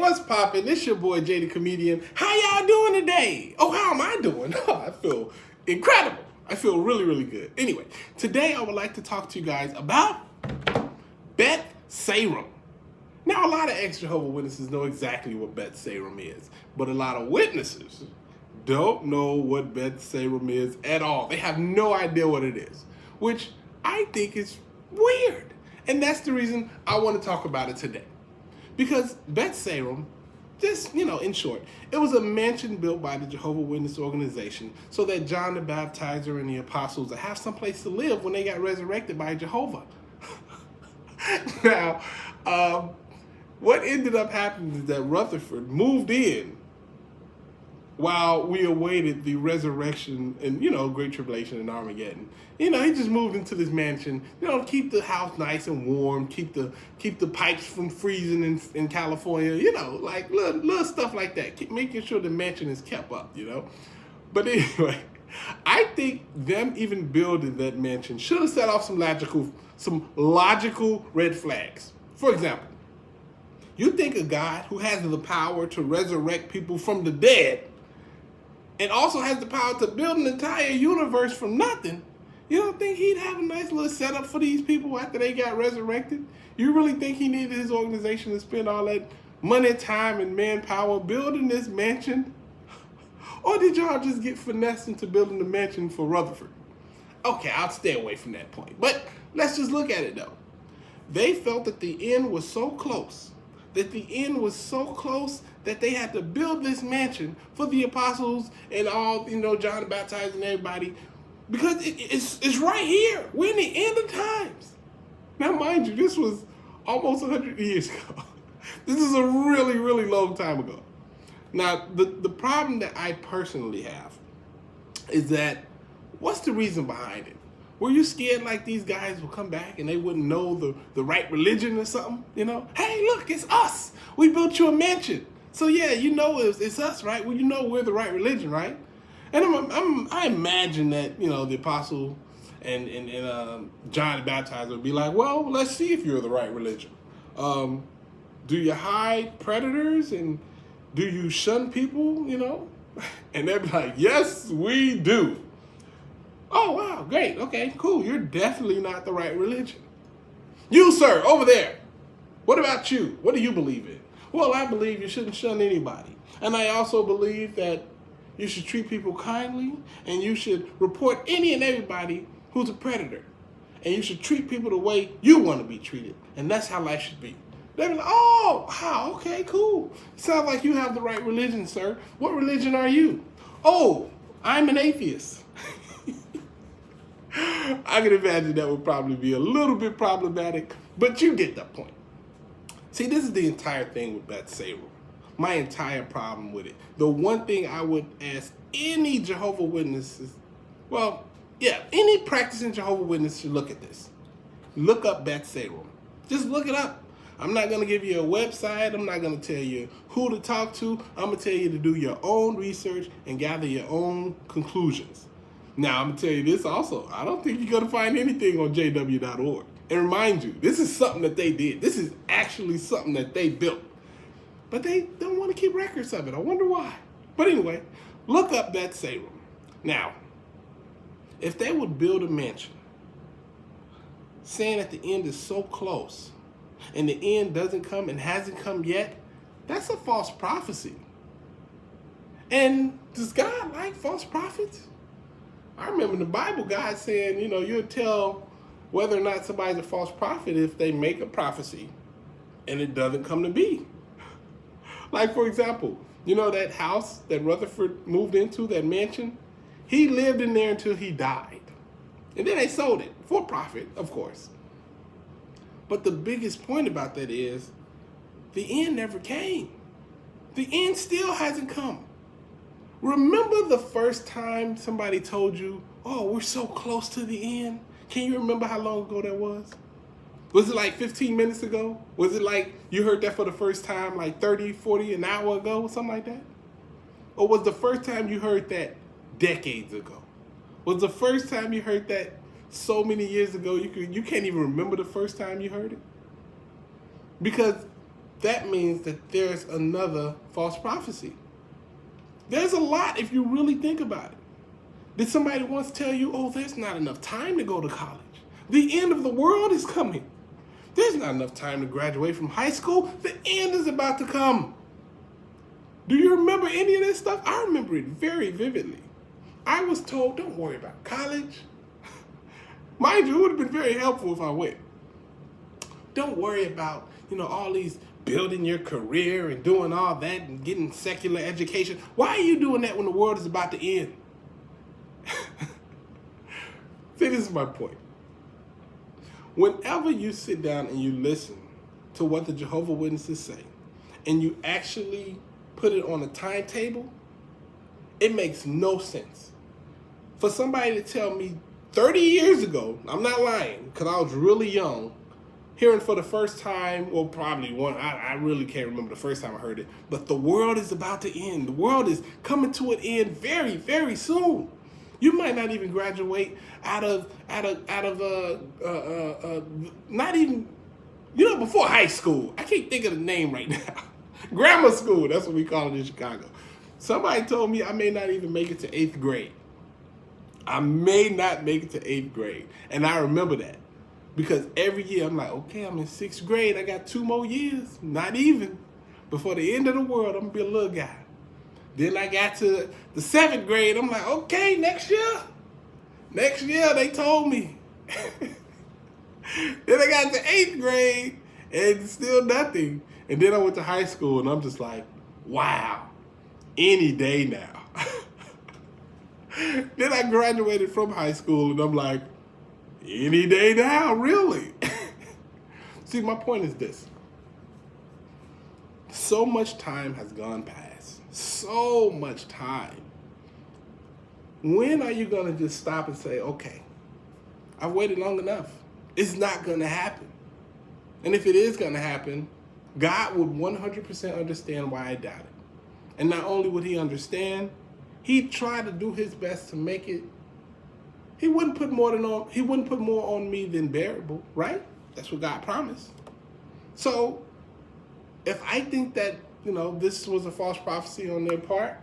What's poppin'? It's your boy Jay the Comedian. How y'all doing today? Oh, how am I doing? I feel incredible. I feel really, really good. Anyway, today I would like to talk to you guys about BETH SARIM. Now, a lot of ex-Jehovah Witnesses know exactly what BETH SARIM is, but a lot of witnesses don't know what BETH SARIM is at all. They have no idea what it is, which I think is weird. And that's the reason I want to talk about it today. Because BETH SARIM, just, in short, it was a mansion built by the Jehovah Witness organization so that John the Baptizer and the apostles would have someplace to live when they got resurrected by Jehovah. Now, what ended up happening is that Rutherford moved in while we awaited the resurrection and, Great Tribulation and Armageddon. He just moved into this mansion, keep the house nice and warm, keep the pipes from freezing in California, like little stuff like that. Keep making sure the mansion is kept up, But anyway, I think them even building that mansion should have set off some logical red flags. For example, you think a God who has the power to resurrect people from the dead and also has the power to build an entire universe from nothing, you don't think he'd have a nice little setup for these people after they got resurrected? You really think he needed his organization to spend all that money, time, and manpower building this mansion? Or did y'all just get finessed into building the mansion for Rutherford? Okay, I'll stay away from that point. But let's just look at it, though. They felt that the end was so close, that they had to build this mansion for the apostles and all, John the Baptizer and everybody, because it's right here. We're in the end of times. Now, mind you, this was almost 100 years ago. This is a really, really long time ago. Now, the problem that I personally have is that, what's the reason behind it? Were you scared like these guys will come back and they wouldn't know the right religion or something? Hey, look, it's us. We built you a mansion. So yeah, it's us, right? Well, we're the right religion, right? And I imagine that, the apostle and John the Baptizer would be like, well, let's see if you're the right religion. Do you hide predators and do you shun people, And they'd be like, yes, we do. Oh, wow, great. Okay, cool. You're definitely not the right religion. You, sir, over there. What about you? What do you believe in? Well, I believe you shouldn't shun anybody. And I also believe that you should treat people kindly and you should report any and everybody who's a predator. And you should treat people the way you want to be treated. And that's how life should be. They'd be like, oh, wow, okay, cool. Sounds like you have the right religion, sir. What religion are you? Oh, I'm an atheist. I can imagine that would probably be a little bit problematic, but you get the point. See, this is the entire thing with BETH SARIM. My entire problem with it. The one thing I would ask any Jehovah Witnesses, any practicing Jehovah Witness should look at this. Look up BETH SARIM. Just look it up. I'm not going to give you a website. I'm not going to tell you who to talk to. I'm going to tell you to do your own research and gather your own conclusions. Now, I'm going to tell you this also. I don't think you're going to find anything on jw.org. And remind you, this is something that they did. This is actually something that they built. But they don't want to keep records of it. I wonder why. But anyway, look up BETH SARIM. Now, if they would build a mansion, saying that the end is so close, and the end doesn't come and hasn't come yet, that's a false prophecy. And does God like false prophets? I remember in the Bible, God saying, you'll tell whether or not somebody's a false prophet if they make a prophecy and it doesn't come to be. Like, for example, that house that Rutherford moved into, that mansion, he lived in there until he died. And then they sold it for profit, of course. But the biggest point about that is the end never came. The end still hasn't come. Remember the first time somebody told you, oh, we're so close to the end? Can you remember how long ago that was? Was it like 15 minutes ago? Was it like you heard that for the first time like 30, 40, an hour ago, or something like that? Or was the first time you heard that decades ago? Was the first time you heard that so many years ago you can't even remember the first time you heard it? Because that means that there's another false prophecy. There's a lot if you really think about it. Did somebody once tell you, oh, there's not enough time to go to college? The end of the world is coming. There's not enough time to graduate from high school. The end is about to come. Do you remember any of this stuff? I remember it very vividly. I was told, don't worry about college. Mind you, it would have been very helpful if I went. Don't worry about, all these building your career and doing all that and getting secular education. Why are you doing that when the world is about to end? See, this is my point. Whenever you sit down and you listen to what the Jehovah Witnesses say, and you actually put it on a timetable, it makes no sense. For somebody to tell me 30 years ago, I'm not lying, because I was really young, hearing for the first time, well, probably one, I really can't remember the first time I heard it, but the world is about to end. The world is coming to an end very, very soon. You might not even graduate out of not even, before high school. I can't think of the name right now. Grammar school, that's what we call it in Chicago. Somebody told me I may not even make it to 8th grade. I may not make it to 8th grade. And I remember that. Because every year I'm like, okay, I'm in 6th grade. I got 2 more years, not even. Before the end of the world, I'm going to be a little guy. Then I got to the 7th grade. I'm like, okay, next year. Next year, they told me. Then I got to 8th grade and still nothing. And then I went to high school and I'm just like, wow, any day now. Then I graduated from high school and I'm like, any day now, really? See, my point is this. So much time has gone past. So much time. When are you going to just stop and say, okay, I've waited long enough. It's not going to happen. And if it is going to happen, God would 100% understand why I doubt it. And not only would he understand, he'd try to do his best to make it. He wouldn't put more on me than bearable, right? That's what God promised. So if I think that, this was a false prophecy on their part,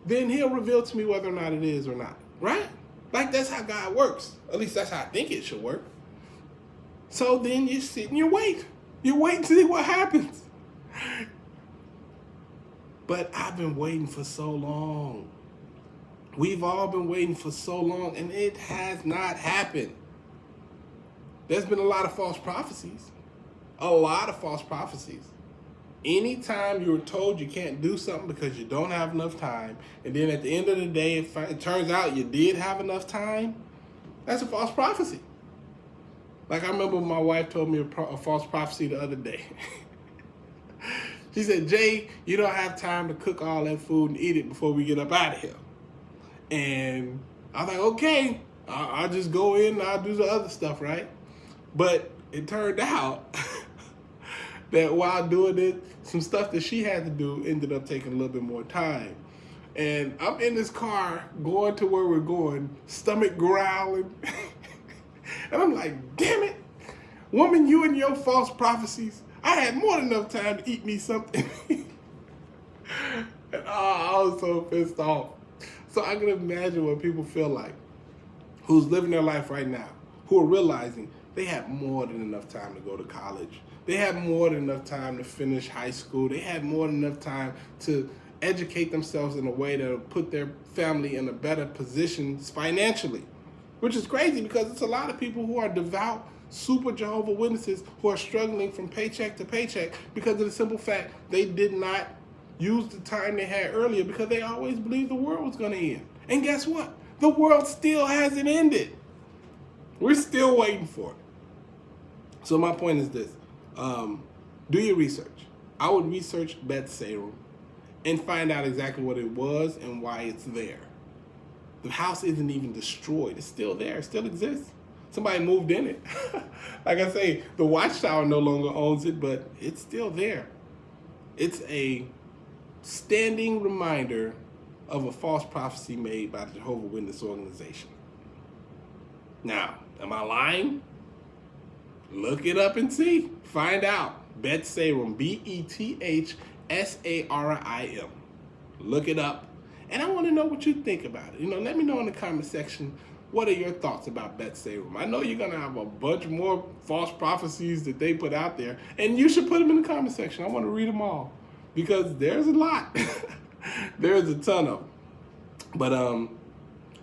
then he'll reveal to me whether or not it is or not, right? Like, that's how God works. At least that's how I think it should work. So then you sit and you wait. You wait to see what happens. But I've been waiting for so long. We've all been waiting for so long, and it has not happened. There's been a lot of false prophecies. A lot of false prophecies. Anytime you were told you can't do something because you don't have enough time, and then at the end of the day, it turns out you did have enough time, that's a false prophecy. Like, I remember my wife told me a false prophecy the other day. She said, Jay, you don't have time to cook all that food and eat it before we get up out of here. And I was like, okay, I'll just go in and I'll do the other stuff, right? But it turned out that while doing it, some stuff that she had to do ended up taking a little bit more time. And I'm in this car going to where we're going, stomach growling. And I'm like, damn it, woman, you and your false prophecies. I had more than enough time to eat me something. And I was so pissed off. So I can imagine what people feel like, who's living their life right now, who are realizing they have more than enough time to go to college. They have more than enough time to finish high school. They have more than enough time to educate themselves in a way that will put their family in a better position financially, which is crazy because it's a lot of people who are devout, super Jehovah Witnesses who are struggling from paycheck to paycheck because of the simple fact they did not use the time they had earlier because they always believed the world was going to end. And guess what? The world still hasn't ended. We're still waiting for it. So my point is this. Do your research. I would research BETH SARIM and find out exactly what it was and why it's there. The house isn't even destroyed. It's still there. It still exists. Somebody moved in it. Like I say, the Watchtower no longer owns it, but it's still there. It's a standing reminder of a false prophecy made by the Jehovah Witness organization. Now, am I lying? Look it up and see. Find out. BETH SARIM, BETHSARIM. Look it up. And I want to know what you think about it. Let me know in the comment section, what are your thoughts about BETH SARIM? I know you're going to have a bunch more false prophecies that they put out there, and you should put them in the comment section. I want to read them all because there's a lot. There's a ton of them. But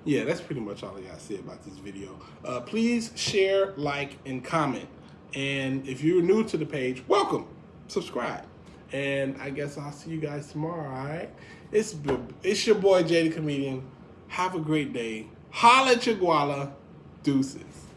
yeah, that's pretty much all I got to say about this video. Please share, like, and comment. And if you're new to the page, welcome. Subscribe. And I guess I'll see you guys tomorrow, all right? It's your boy, Jay the Comedian. Have a great day. Holla at your guala. Deuces.